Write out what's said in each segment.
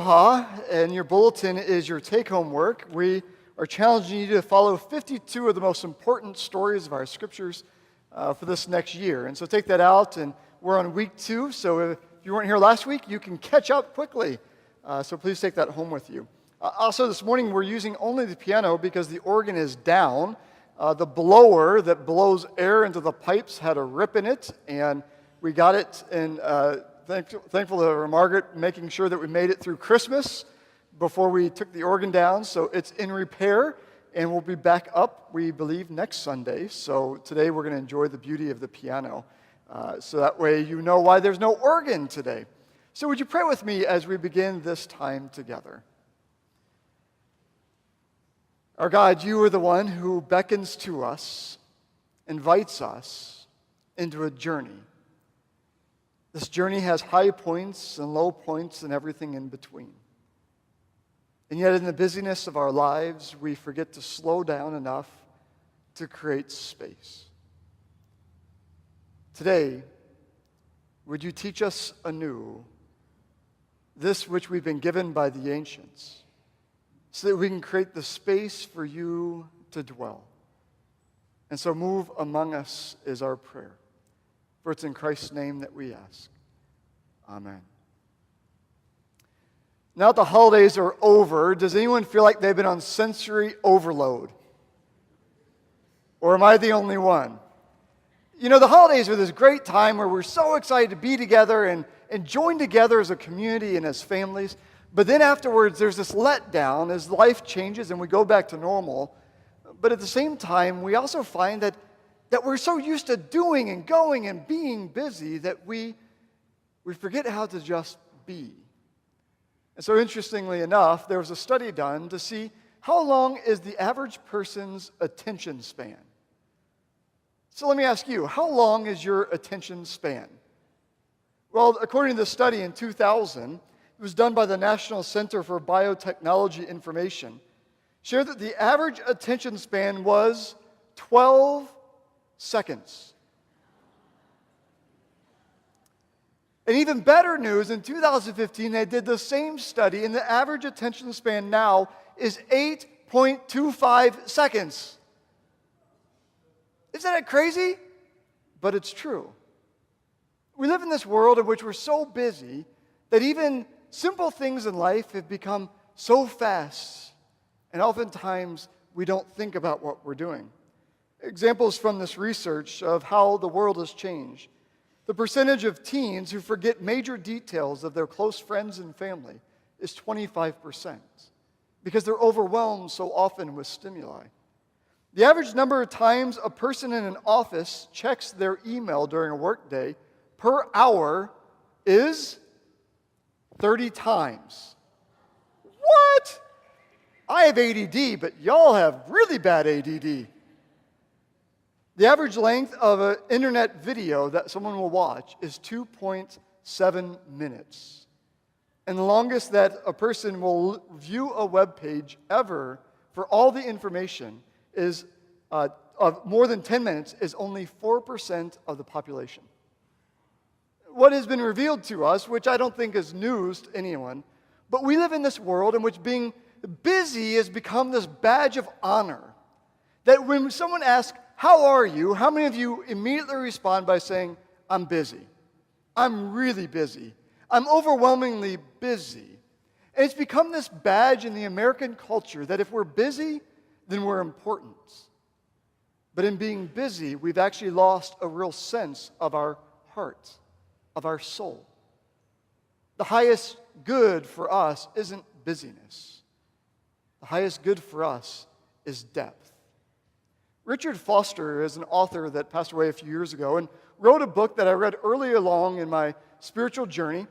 Aloha, and your bulletin is your take-home work. We are challenging you to follow 52 of the most important stories of our scriptures for this next year. And so take that out, and we're on week 2, so if you weren't here last week, you can catch up quickly. So please take that home with you. Also, this morning, we're using only the piano because the organ is down. The blower that blows air into the pipes had a rip in it, and we got it, and thankful to Margaret making sure that we made it through Christmas before we took the organ down. So it's in repair, and we'll be back up, we believe, next Sunday. So today we're going to enjoy the beauty of the piano. So that way you know why there's no organ today. So would you pray with me as we begin this time together? Our God, you are the one who beckons to us, invites us into a journey. This journey has high points and low points and everything in between. And yet in the busyness of our lives, we forget to slow down enough to create space. Today, would you teach us anew this which we've been given by the ancients, so that we can create the space for you to dwell. And so move among us is our prayer. For it's in Christ's name that we ask. Amen. Now that the holidays are over, does anyone feel like they've been on sensory overload? Or am I the only one? You know, the holidays are this great time where we're so excited to be together and join together as a community and as families. But then afterwards, there's this letdown as life changes and we go back to normal. But at the same time, we also find that we're so used to doing and going and being busy that we forget how to just be. And so interestingly enough, there was a study done to see how long is the average person's attention span. So let me ask you, how long is your attention span? Well, according to the study in 2000, it was done by the National Center for Biotechnology Information, shared that the average attention span was 12 seconds. And even better news, in 2015, they did the same study, and the average attention span now is 8.25 seconds. Isn't that crazy? But it's true. We live in this world in which we're so busy that even simple things in life have become so fast, and oftentimes we don't think about what we're doing. Examples from this research of how the world has changed. The percentage of teens who forget major details of their close friends and family is 25% because they're overwhelmed so often with stimuli. The average number of times a person in an office checks their email during a workday per hour is 30 times. What? I have ADD, but y'all have really bad ADD. The average length of an internet video that someone will watch is 2.7 minutes. And the longest that a person will view a web page ever for all the information is of more than 10 minutes is only 4% of the population. What has been revealed to us, which I don't think is news to anyone, but we live in this world in which being busy has become this badge of honor. That when someone asks, "How are you?" how many of you immediately respond by saying, "I'm busy. I'm really busy. I'm overwhelmingly busy." And it's become this badge in the American culture that if we're busy, then we're important. But in being busy, we've actually lost a real sense of our heart, of our soul. The highest good for us isn't busyness. The highest good for us is depth. Richard Foster is an author that passed away a few years ago and wrote a book that I read early along in my spiritual journey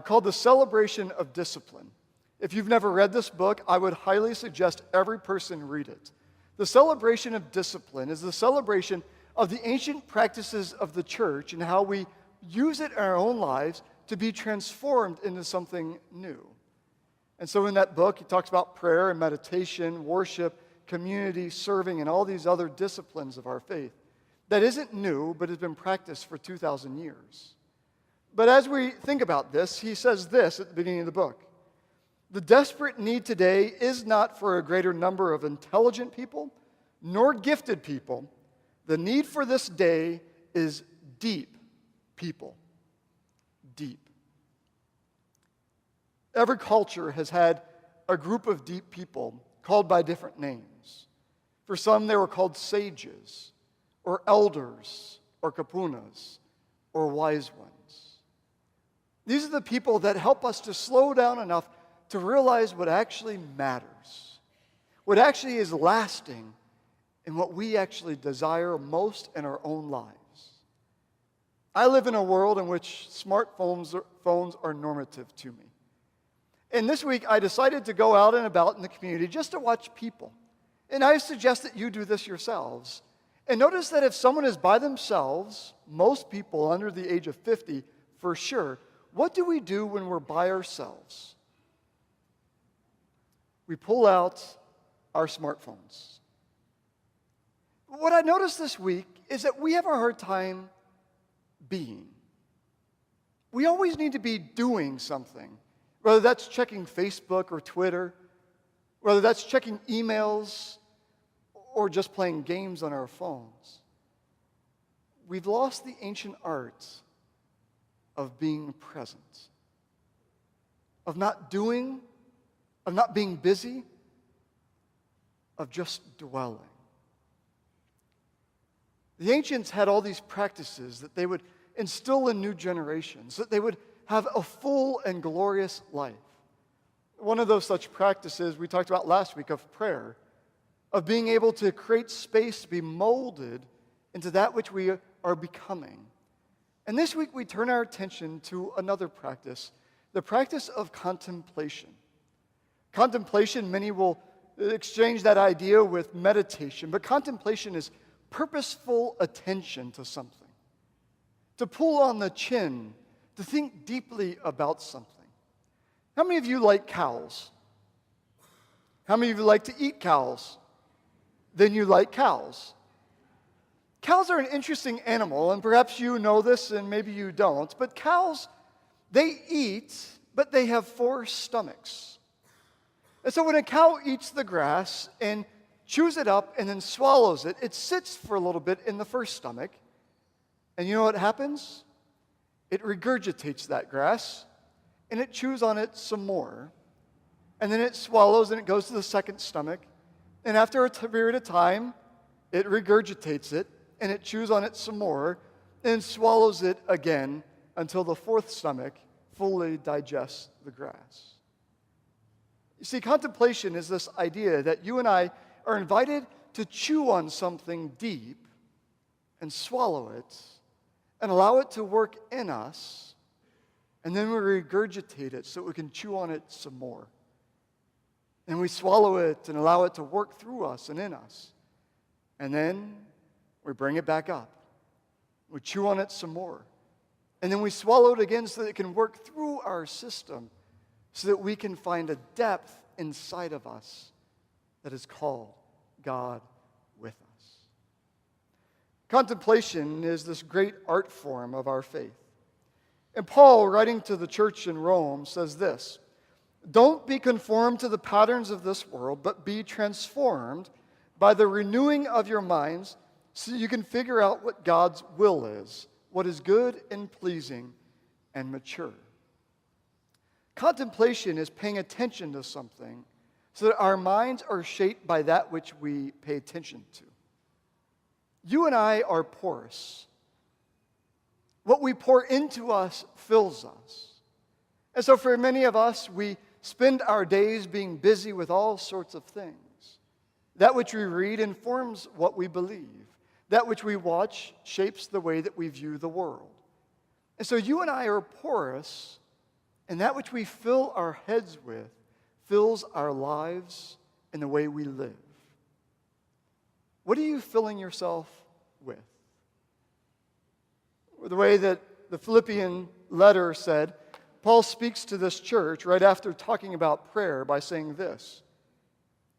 called The Celebration of Discipline. If you've never read this book, I would highly suggest every person read it. The celebration of discipline is the celebration of the ancient practices of the church and how we use it in our own lives to be transformed into something new. And so in that book, he talks about prayer and meditation, worship, community, serving, and all these other disciplines of our faith. That isn't new, but has been practiced for 2,000 years. But as we think about this, he says this at the beginning of the book. The desperate need today is not for a greater number of intelligent people, nor gifted people. The need for this day is deep people. Deep. Every culture has had a group of deep people called by different names. For some, they were called sages, or elders, or kapunas, or wise ones. These are the people that help us to slow down enough to realize what actually matters, what actually is lasting, and what we actually desire most in our own lives. I live in a world in which smartphones are normative to me. And this week, I decided to go out and about in the community just to watch people. And I suggest that you do this yourselves. And notice that if someone is by themselves, most people under the age of 50, for sure, what do we do when we're by ourselves? We pull out our smartphones. What I noticed this week is that we have a hard time being. We always need to be doing something, whether that's checking Facebook or Twitter, whether that's checking emails or just playing games on our phones. We've lost the ancient art of being present, of not doing, of not being busy, of just dwelling. The ancients had all these practices that they would instill in new generations, that they would have a full and glorious life. One of those such practices we talked about last week of prayer, of being able to create space to be molded into that which we are becoming. And this week we turn our attention to another practice, the practice of contemplation. Contemplation, many will exchange that idea with meditation, but contemplation is purposeful attention to something, to pull on the chin, to think deeply about something. How many of you like cows? How many of you like to eat cows? Then you like cows. Cows are an interesting animal, and perhaps you know this and maybe you don't, but cows, they eat, but they have 4 stomachs. And so when a cow eats the grass and chews it up and then swallows it, it sits for a little bit in the first stomach, and you know what happens? It regurgitates that grass, and it chews on it some more, and then it swallows and it goes to the second stomach, and after a period of time, it regurgitates it, and it chews on it some more, and swallows it again until the 4th stomach fully digests the grass. You see, contemplation is this idea that you and I are invited to chew on something deep and swallow it and allow it to work in us, and then we regurgitate it so we can chew on it some more. And we swallow it and allow it to work through us and in us. And then we bring it back up. We chew on it some more. And then we swallow it again so that it can work through our system, so that we can find a depth inside of us that is called God with us. Contemplation is this great art form of our faith. And Paul, writing to the church in Rome, says this: "Don't be conformed to the patterns of this world, but be transformed by the renewing of your minds, so you can figure out what God's will is, what is good and pleasing and mature." Contemplation is paying attention to something so that our minds are shaped by that which we pay attention to. You and I are porous. What we pour into us fills us. And so for many of us, we spend our days being busy with all sorts of things. That which we read informs what we believe. That which we watch shapes the way that we view the world. And so you and I are porous, and that which we fill our heads with fills our lives and the way we live. What are you filling yourself with? The way that the Philippian letter said, Paul speaks to this church right after talking about prayer by saying this: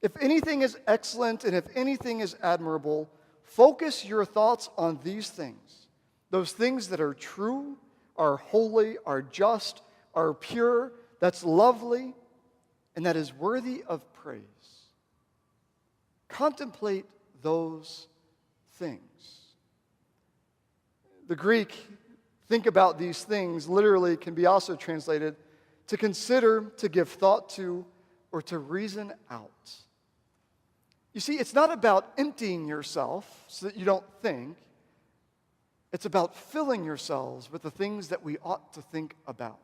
"If anything is excellent and if anything is admirable, focus your thoughts on these things. Those things that are true, are holy, are just, are pure, that's lovely. and that is worthy of praise. Contemplate those things. The Greek, think about these things, literally can be also translated to consider, to give thought to, or to reason out. You see, it's not about emptying yourself so that you don't think. It's about filling yourselves with the things that we ought to think about.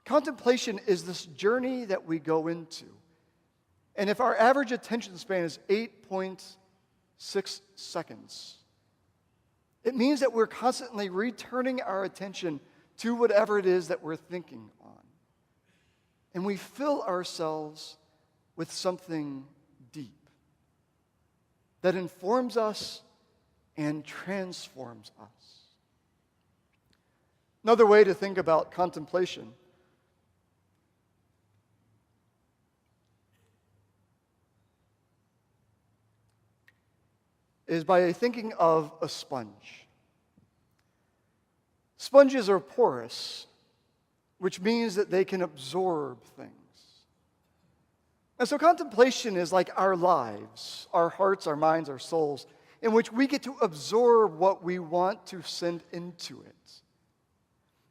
Contemplation is this journey that we go into. And if our average attention span is 8.6 seconds, it means that we're constantly returning our attention to whatever it is that we're thinking on. And we fill ourselves with something deep that informs us and transforms us. Another way to think about contemplation is by thinking of a sponge. Sponges are porous, which means that they can absorb things. And so contemplation is like our lives, our hearts, our minds, our souls, in which we get to absorb what we want to send into it.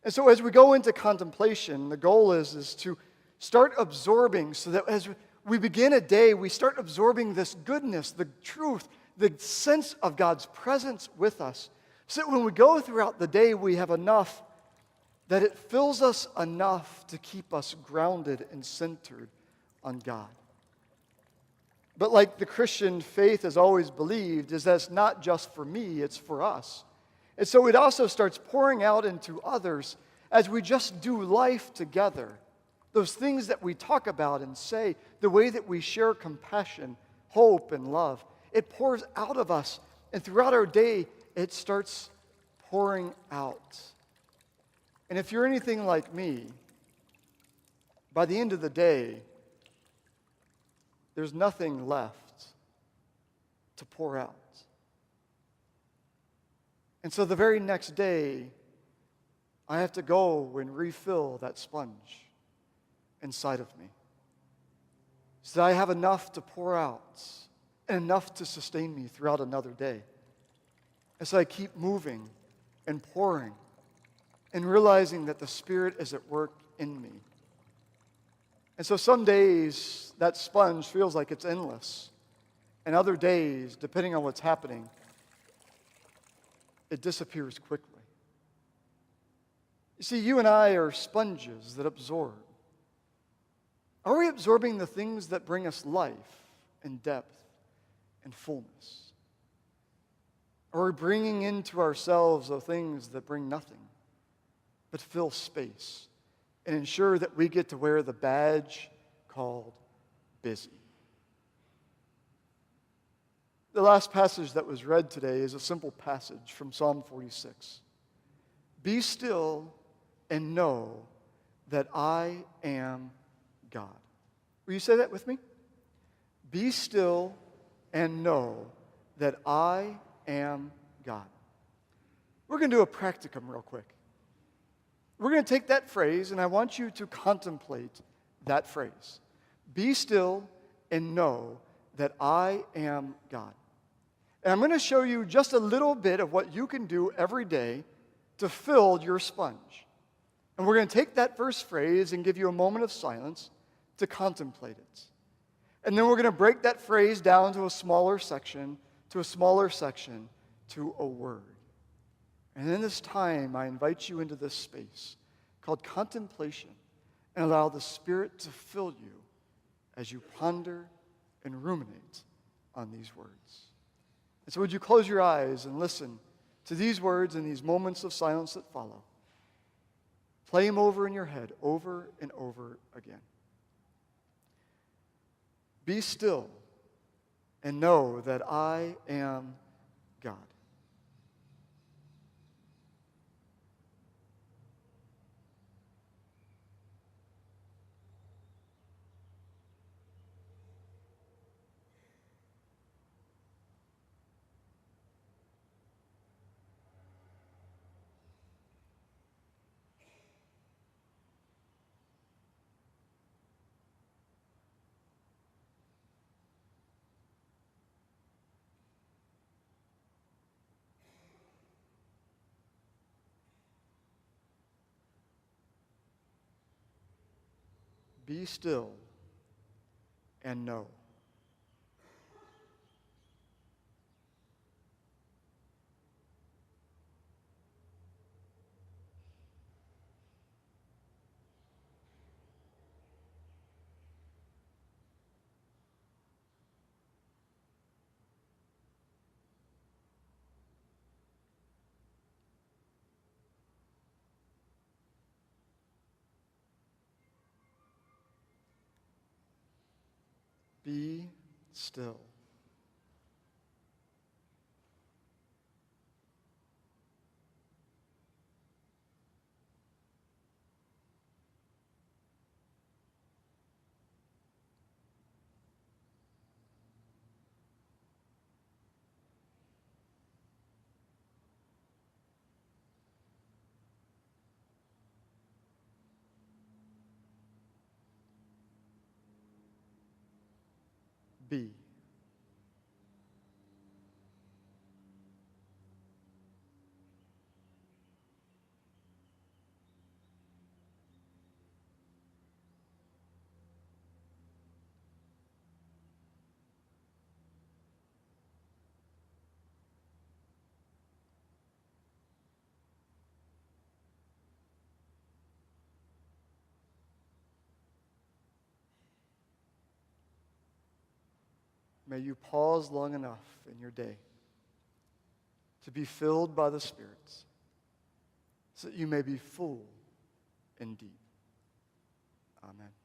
And so as we go into contemplation, the goal is to start absorbing so that as we begin a day, we start absorbing this goodness, the truth, the sense of God's presence with us, so that when we go throughout the day, we have enough that it fills us enough to keep us grounded and centered on God. But like the Christian faith has always believed, is that it's not just for me, it's for us. And so it also starts pouring out into others as we just do life together. Those things that we talk about and say, the way that we share compassion, hope, and love, it pours out of us. And throughout our day, it starts pouring out. And if you're anything like me, by the end of the day, there's nothing left to pour out. And so the very next day, I have to go and refill that sponge inside of me, so that I have enough to pour out and enough to sustain me throughout another day. As I keep moving and pouring and realizing that the Spirit is at work in me. And so some days, that sponge feels like it's endless. And other days, depending on what's happening, it disappears quickly. You see, you and I are sponges that absorb. Are we absorbing the things that bring us life and depth and fullness? Or are we bringing into ourselves the things that bring nothing but fill space and ensure that we get to wear the badge called busy? The last passage that was read today is a simple passage from Psalm 46. Be still and know that I am God. Will you say that with me? Be still and know that I am God. We're going to do a practicum real quick. We're going to take that phrase, and I want you to contemplate that phrase. Be still and know that I am God. And I'm going to show you just a little bit of what you can do every day to fill your sponge. And we're going to take that first phrase and give you a moment of silence to contemplate it. And then we're going to break that phrase down to a smaller section, to a word. And in this time, I invite you into this space called contemplation and allow the Spirit to fill you as you ponder and ruminate on these words. And so would you close your eyes and listen to these words and these moments of silence that follow. Play them over in your head over and over again. Be still and know that I am God. Be still and know. Be still. Be. May you pause long enough in your day to be filled by the spirits so that you may be full and deep. Amen.